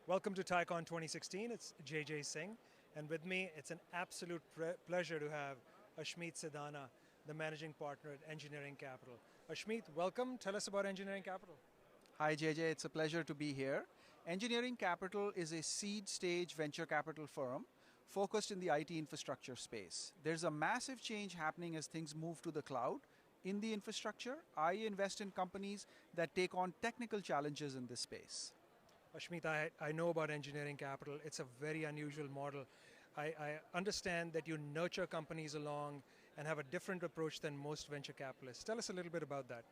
Welcome to TiECon 2016. It's JJ Singh, and with me, it's an absolute pleasure to have Ashmeet Sidana, the managing partner at Engineering Capital. Ashmeet, welcome. Tell us about Engineering Capital. Hi JJ, it's a pleasure to be here. Engineering Capital is a seed stage venture capital firm focused in the IT infrastructure space. There's a massive change happening as things move to the cloud. In the infrastructure, I invest in companies that take on technical challenges in this space. Ashmeet, I know about Engineering Capital. It's a very unusual model. I understand that you nurture companies along and have a different approach than most venture capitalists. Tell us a little bit about that.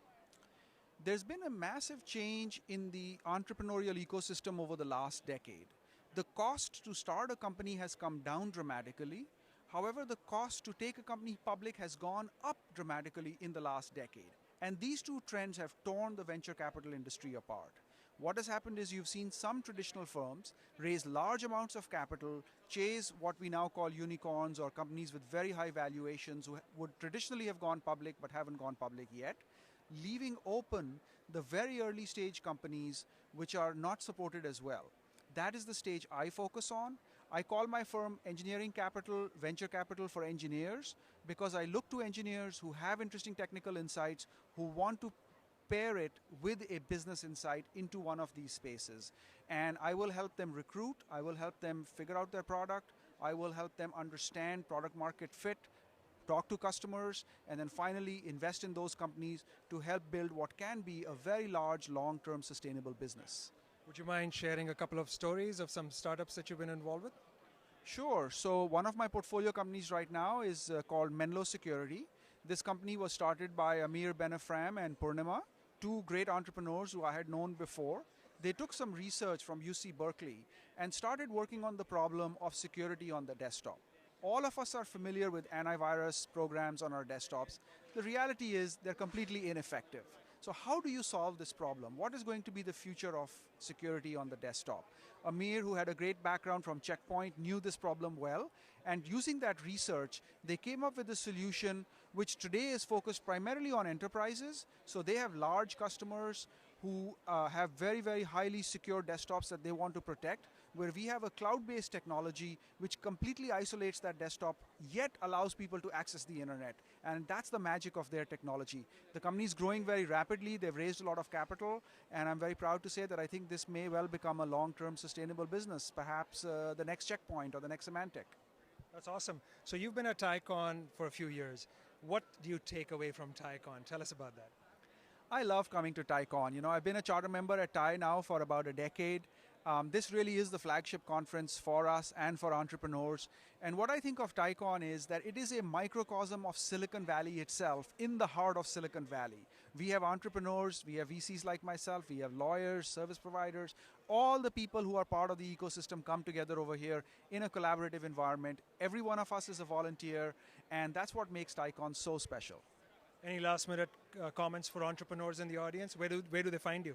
There's been a massive change in the entrepreneurial ecosystem over the last decade. The cost to start a company has come down dramatically. However, the cost to take a company public has gone up dramatically in the last decade. And these two trends have torn the venture capital industry apart. What has happened is you've seen some traditional firms raise large amounts of capital, chase what we now call unicorns or companies with very high valuations who would traditionally have gone public but haven't gone public yet, leaving open the very early stage companies which are not supported as well. That is the stage I focus on. I call my firm Engineering Capital, Venture Capital for Engineers, because I look to engineers who have interesting technical insights, who want to pair it with a business insight into one of these spaces. And I will help them recruit, I will help them figure out their product, I will help them understand product market fit, talk to customers, and then finally invest in those companies to help build what can be a very large, long-term sustainable business. Would you mind sharing a couple of stories of some startups that you've been involved with? Sure. So one of my portfolio companies right now is called Menlo Security. This company was started by Amir Benafram and Purnima, two great entrepreneurs who I had known before. They took some research from UC Berkeley and started working on the problem of security on the desktop. All of us are familiar with antivirus programs on our desktops. The reality is they're completely ineffective. So how do you solve this problem? What is going to be the future of security on the desktop? Amir, who had a great background from Checkpoint, knew this problem well, and using that research, they came up with a solution which today is focused primarily on enterprises. So they have large customers who have very, very highly secure desktops that they want to protect, where we have a cloud-based technology which completely isolates that desktop, yet allows people to access the internet. And that's the magic of their technology. The company is growing very rapidly, they've raised a lot of capital, and I'm very proud to say that I think this may well become a long-term sustainable business, perhaps the next Checkpoint or the next Symantec. That's awesome. So you've been at TiECon for a few years. What do you take away from TiECon? Tell us about that. I love coming to TiECon. You know, I've been a charter member at TI now for about a decade. This really is the flagship conference for us and for entrepreneurs. And what I think of TiECon is that it is a microcosm of Silicon Valley itself, in the heart of Silicon Valley. We have entrepreneurs, we have VCs like myself, we have lawyers, service providers. All the people who are part of the ecosystem come together over here in a collaborative environment. Every one of us is a volunteer, and that's what makes TiECon so special. Any last minute comments for entrepreneurs in the audience? Where do they find you?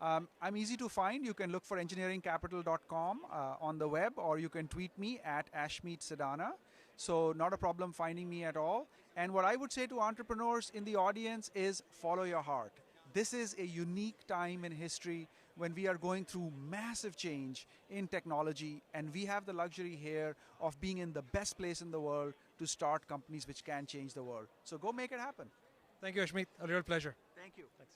I'm easy to find. You can look for engineeringcapital.com on the web, or you can tweet me at Ashmeet Sidana. So not a problem finding me at all. And what I would say to entrepreneurs in the audience is follow your heart. This is a unique time in history when we are going through massive change in technology, and we have the luxury here of being in the best place in the world to start companies which can change the world. So go make it happen. Thank you, Ashmeet. A real pleasure. Thank you. Thanks.